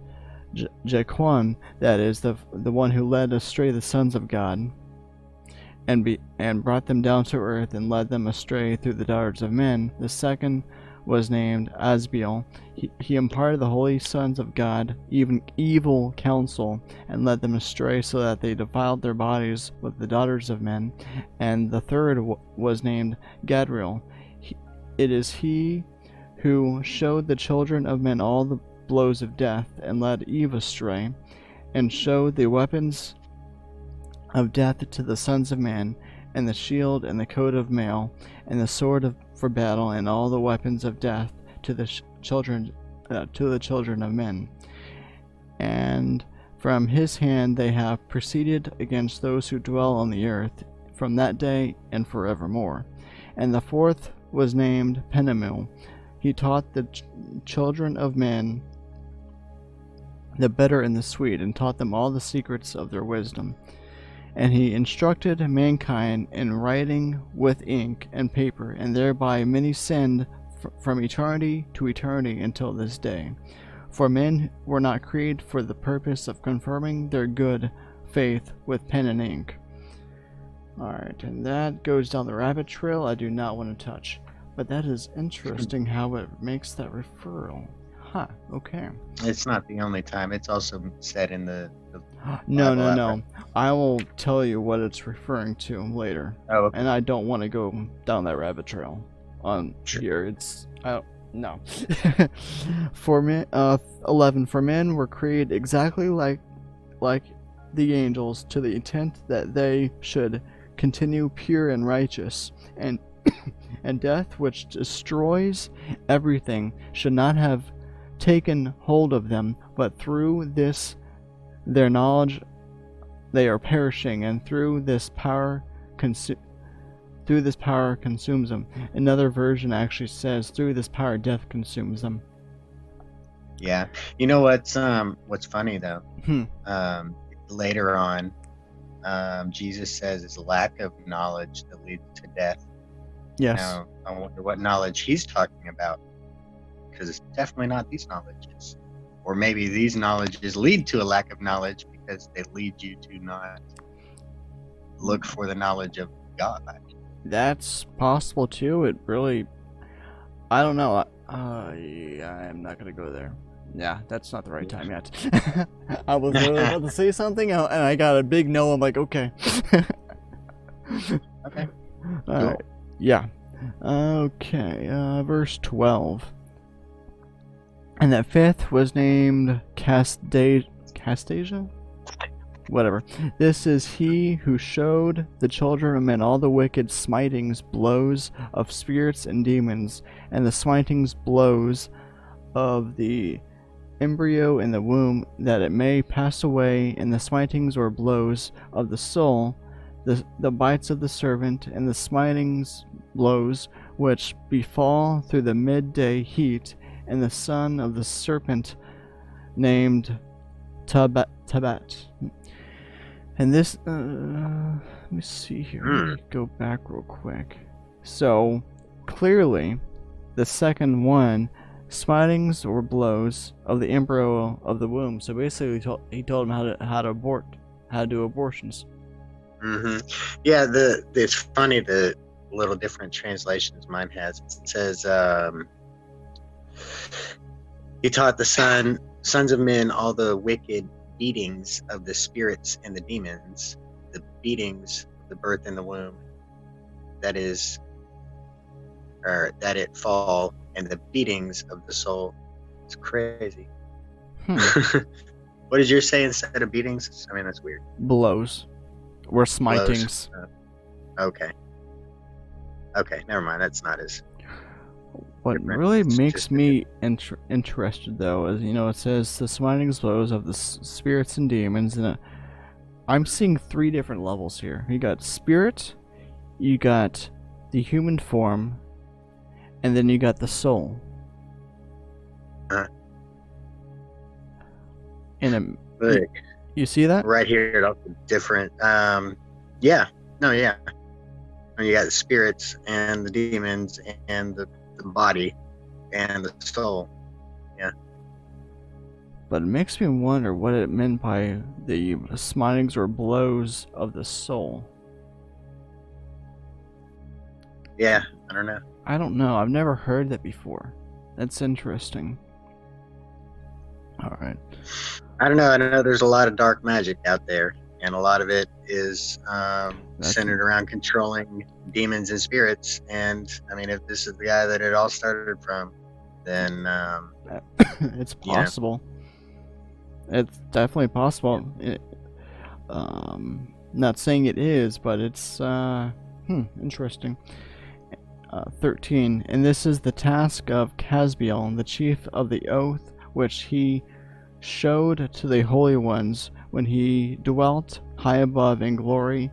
Jaquan, that is the one who led astray the sons of God, and brought them down to earth, and led them astray through the daughters of men. The second was named Asbiel. He imparted the holy sons of God even evil counsel, and led them astray, so that they defiled their bodies with the daughters of men. And the third was named Gadriel. It is he who showed the children of men all the blows of death, and led Eve astray, and showed the weapons of death to the sons of man, and the shield and the coat of mail, and the sword for battle, and all the weapons of death to the children of men. And from his hand they have proceeded against those who dwell on the earth, from that day and forevermore. And the fourth was named Penamil. He taught the children of men the bitter and the sweet, and taught them all the secrets of their wisdom. And he instructed mankind in writing with ink and paper, and thereby many sinned from eternity to eternity until this day. For men were not created for the purpose of confirming their good faith with pen and ink. Alright, and that goes down the rabbit trail I do not want to touch. But that is interesting how it makes that referral. Huh, okay. It's not the only time. It's also said in the No. I will tell you what it's referring to later. Oh, okay. And I don't want to go down that rabbit trail on here. No. For men, 11. For men were created exactly like the angels to the intent that they should continue pure and righteous, and and death, which destroys everything, should not have taken hold of them, but through this their knowledge they are perishing, and through this power consumes them. Another version actually says, through this power death consumes them. Yeah. You know what's funny though? Later on, Jesus says it's lack of knowledge that leads to death. Yes. Now, I wonder what knowledge he's talking about, because it's definitely not these knowledges. Or maybe these knowledges lead to a lack of knowledge because they lead you to not look for the knowledge of God. That's possible too. It really, I don't know. I'm not gonna go there. Yeah, that's not the right time yet. I was really about to say something, and I got a big no. I'm like, okay. Okay. All right. Yeah. Okay. Verse 12. And that fifth was named Castasia? Whatever. This is he who showed the children of men all the wicked smitings, blows of spirits and demons, and the smitings, blows of the embryo in the womb, that it may pass away, and the smitings or blows of the soul, the bites of the servant, and the smitings, blows, which befall through the midday heat, and the son of the serpent named Tabat. And this, let me see here. Let me go back real quick. So, clearly, the second one, smitings or blows of the embryo of the womb. So basically, he told him how to do abortions. Yeah, it's funny the little different translations mine has. It says, he taught the sons of men all the wicked beatings of the spirits and the demons, the beatings of the birth in the womb, that is, or that it fall, and the beatings of the soul. It's crazy. What did yours say instead of beatings? I mean, that's weird. Blows. Or smitings. Okay, never mind. That's not as... What really makes me interested, though, is, it says the smitings, blows of the spirits and demons, and I'm seeing 3 different levels here. You got spirit, you got the human form, and then you got the soul. And you see that? Right here, different. Yeah. No, yeah. You got the spirits and the demons and the body and the soul. Yeah. But it makes me wonder what it meant by the smitings or blows of the soul. Yeah, I don't know. I don't know. I've never heard that before. That's interesting. Alright. I don't know. I know there's a lot of dark magic out there, and a lot of it is centered around controlling demons and spirits. And I mean, if this is the guy that it all started from, then it's possible. It's definitely possible. Not saying it is, but it's interesting. 13. And this is the task of Casbiel, the chief of the oath, which he showed to the holy ones when he dwelt high above in glory,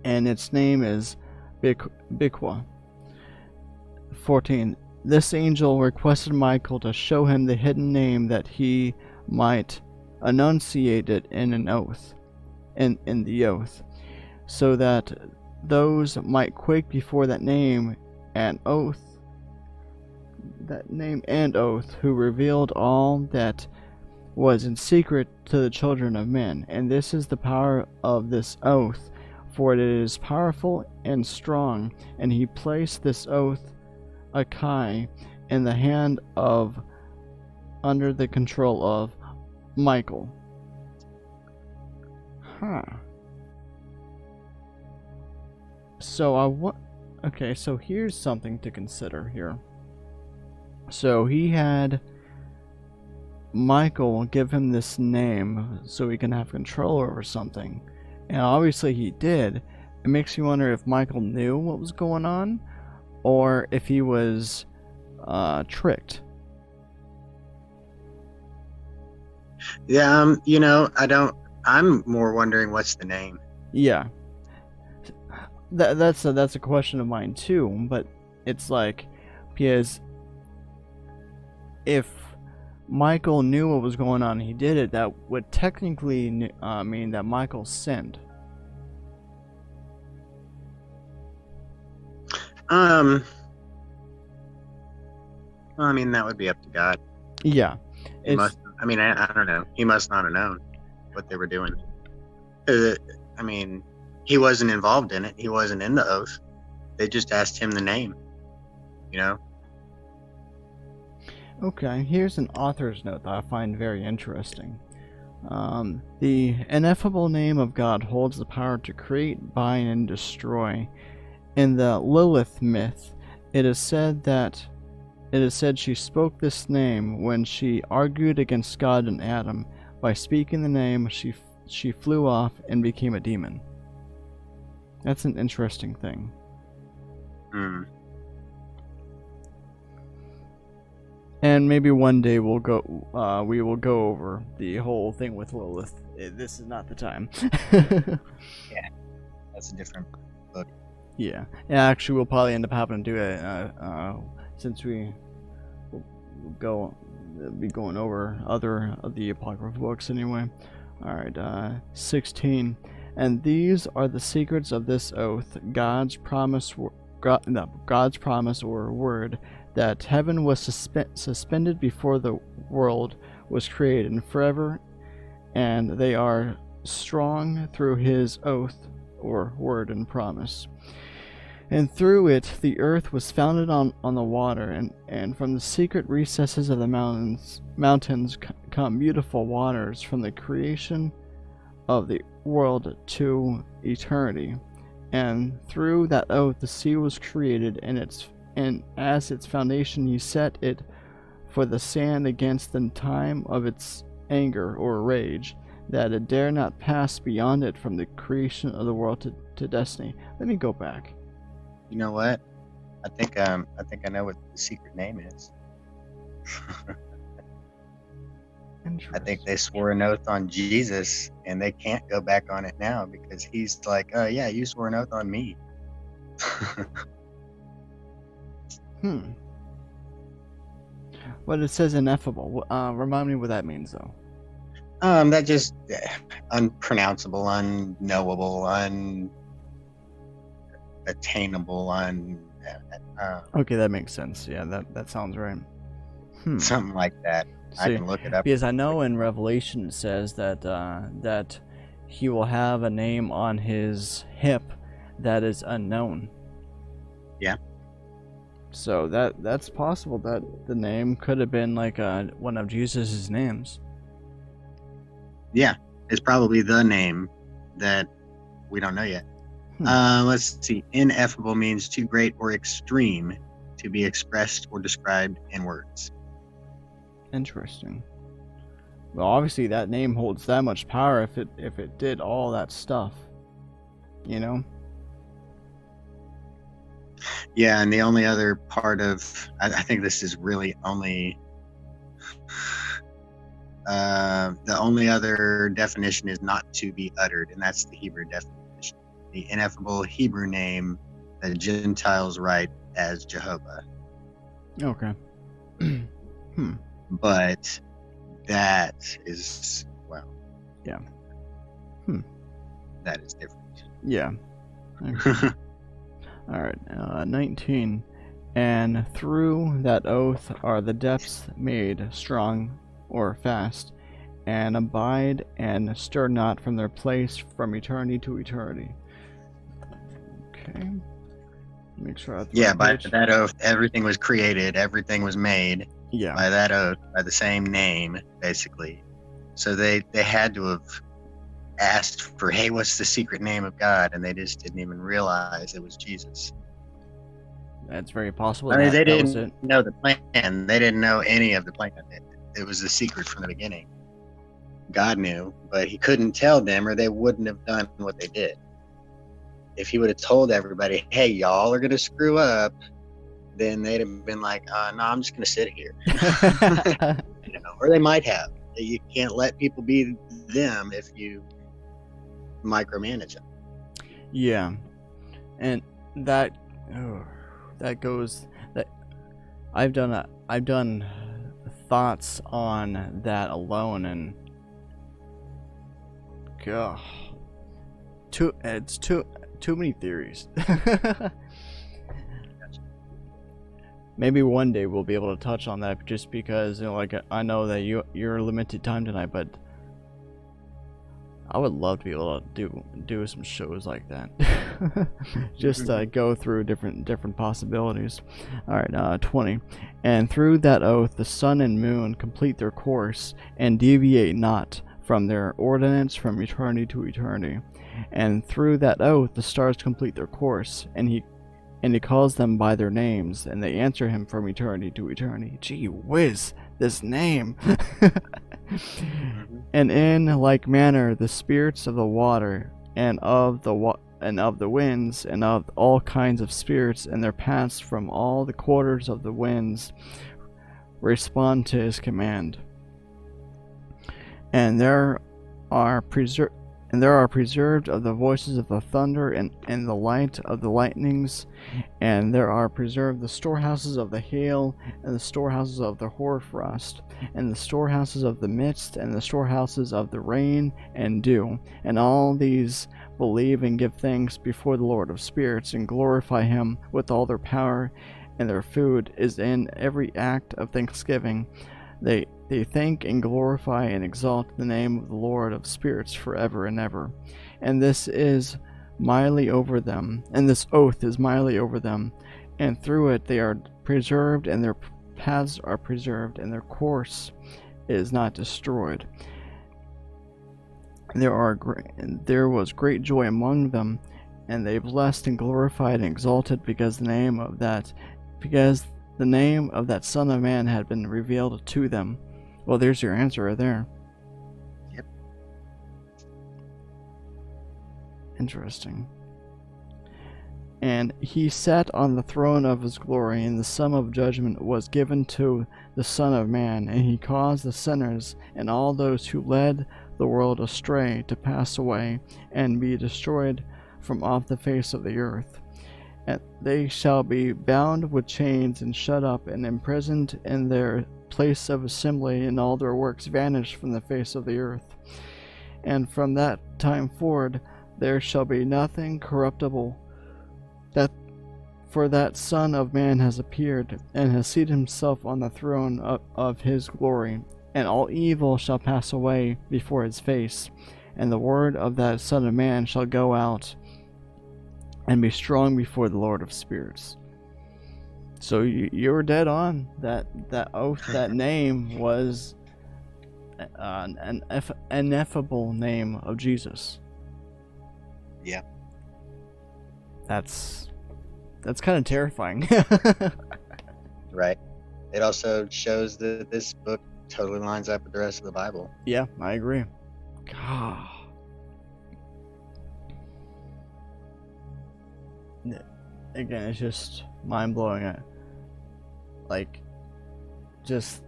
and its name is Biqua. 14. This angel requested Michael to show him the hidden name, that he might enunciate it in an oath, in the oath, so that those might quake before that name and oath, who revealed all that was in secret to the children of men. And this is the power of this oath, for it is powerful and strong. And he placed this oath, Akai, in the hand of, under the control of, Michael. So okay, so here's something to consider here. So he had Michael will give him this name so he can have control over something. And obviously he did. It makes you wonder if Michael knew what was going on, or if he was tricked. Yeah, I'm more wondering what's the name. Yeah. That's a question of mine too, but it's like, because if Michael knew what was going on and he did it, that would technically mean that Michael sinned. I mean, that would be up to God. Yeah. I don't know. He must not have known what they were doing. I mean, he wasn't involved in it. He wasn't in the oath. They just asked him the name, you know? Okay, here's an author's note that I find very interesting. The ineffable name of God holds the power to create, bind, and destroy. In the Lilith myth, it is said she spoke this name when she argued against God and Adam. By speaking the name, she flew off and became a demon. That's an interesting thing. And maybe one day we will go over the whole thing with Lilith. This is not the time. Yeah, that's a different book. Yeah, actually, we'll probably end up having to do it since we will be going over other of the Apocryphal books anyway. All right, 16. And these are the secrets of this oath: God's promise or word, that heaven was suspended before the world was created and forever, and they are strong through his oath or word and promise. And through it the earth was founded on the water, and from the secret recesses of the mountains come beautiful waters from the creation of the world to eternity. And through that oath the sea was created, and as its foundation he set it for the sand against the time of its anger or rage, that it dare not pass beyond it from the creation of the world to destiny. Let me go back. You know what? I think I know what the secret name is. I think they swore an oath on Jesus, and they can't go back on it now because he's like, "Oh yeah, you swore an oath on me." But it says ineffable. Remind me what that means, though. That just unpronounceable, unknowable, unattainable, Okay, that makes sense. Yeah, that sounds right. Something like that. I can look it up. Because I know in Revelation it says that he will have a name on his hip that is unknown. Yeah. So that's possible that the name could have been like one of Jesus's names. Yeah, it's probably the name that we don't know yet. Let's see. Ineffable means too great or extreme to be expressed or described in words. Interesting. Well, obviously that name holds that much power if it did all that stuff. You know? Yeah, and the only other part of I think this is really only the only other definition is not to be uttered, and that's the Hebrew definition. The ineffable Hebrew name that Gentiles write as Jehovah. Okay. But that is, well, yeah. That is different. Yeah. Okay. All right. 19. And through that oath are the depths made strong or fast, and abide and stir not from their place from eternity to eternity. Okay. Make sure. By that oath, everything was created, everything was made. Yeah. By that oath, by the same name, basically. So they had to have asked for, hey, what's the secret name of God? And they just didn't even realize it was Jesus. That's very possible. I mean, they didn't know the plan. They didn't know any of the plan. it was a secret from the beginning. God knew, but he couldn't tell them, or they wouldn't have done what they did. If he would have told everybody, hey, y'all are going to screw up, then they'd have been like, no, I'm just going to sit here. Or they might have. You can't let people be them if you micromanage them. Yeah. And that goes, that I've done thoughts on that alone, and God, it's too many theories. Maybe one day we'll be able to touch on that, just because, like, I know that you're limited time tonight, but I would love to be able to do some shows like that. Just go through different possibilities. All right, 20. And through that oath the sun and moon complete their course, and deviate not from their ordinance from eternity to eternity. And through that oath the stars complete their course, and he calls them by their names, and they answer him from eternity to eternity. Gee whiz, this name. And in like manner the spirits of the water, and of the winds, and of all kinds of spirits, and their paths from all the quarters of the winds, respond to his command. And there are preserved of the voices of the thunder, and the light of the lightnings, and there are preserved the storehouses of the hail, and the storehouses of the hoarfrost, and the storehouses of the mist, and the storehouses of the rain and dew. And all these believe and give thanks before the Lord of spirits, and glorify him with all their power, and their food is in every act of thanksgiving. They thank and glorify and exalt the name of the Lord of spirits forever and ever. And this is mightily over them, and this oath is mightily over them, and through it they are preserved, and their paths are preserved, and their course is not destroyed. There was great joy among them, and they blessed and glorified and exalted, because the name of that Son of Man had been revealed to them. Well, there's your answer right there. Yep. Interesting. And he sat on the throne of his glory, and the sum of judgment was given to the Son of Man, and he caused the sinners and all those who led the world astray to pass away and be destroyed from off the face of the earth. And they shall be bound with chains and shut up and imprisoned in their place of assembly, and all their works vanished from the face of the earth. And from that time forward there shall be nothing corruptible, for that Son of Man has appeared, and has seated himself on the throne of his glory, and all evil shall pass away before his face, and the word of that Son of Man shall go out and be strong before the Lord of spirits. So you were dead on. That oath, that name was an ineffable name of Jesus. Yeah. That's kind of terrifying. Right. It also shows that this book totally lines up with the rest of the Bible. Yeah, I agree. God. Again, it's just mind-blowing. Like, just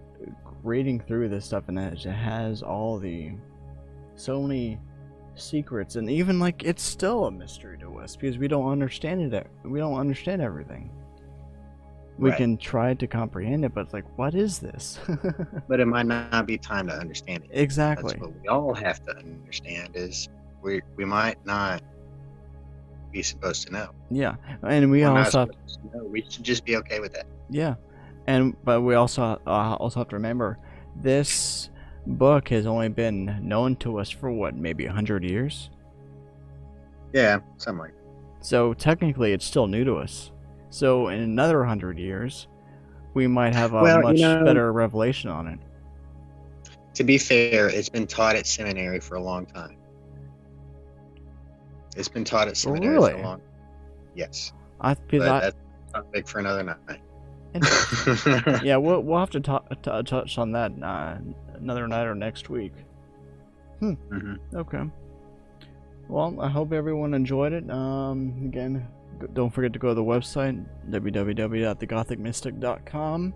reading through this stuff, and it has so many secrets, and even, like, it's still a mystery to us because we don't understand it. We don't understand everything. We can try to comprehend it, but it's like, what is this? But it might not be time to understand it. Exactly. That's what we all have to understand, is we might not be supposed to know. Yeah, and we also we should just be okay with that. Yeah, but we also have to remember, this book has only been known to us for what, maybe 100 years. Yeah, something like that. So technically, it's still new to us. So in another 100 years, we might have a much better revelation on it. To be fair, it's been taught at seminary for a long time. It's been taught at seminary for a long time. Yes. That's a topic for another night. Interesting. Yeah, we'll have to touch on that another night or next week. Okay. Well, I hope everyone enjoyed it. Again, don't forget to go to the website, www.thegothicmystic.com.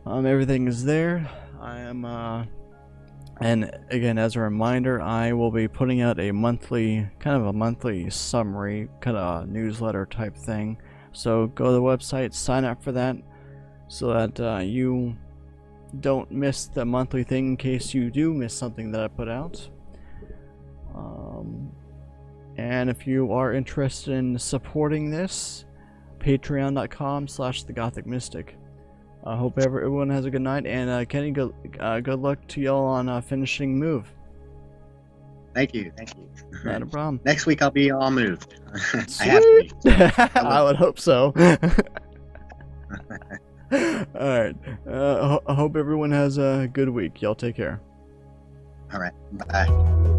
Everything is there. I am, and again, as a reminder, I will be putting out a monthly summary, kind of newsletter type thing. So go to the website, sign up for that, so that you don't miss the monthly thing in case you do miss something that I put out. And if you are interested in supporting this, patreon.com/thegothicmystic. I hope everyone has a good night, and Kenny, good luck to y'all on finishing Move. Thank you. Not a problem. Next week I'll be all moved. Sweet. I have to be. I would hope so. Alright. I hope everyone has a good week. Y'all take care. All right. Bye.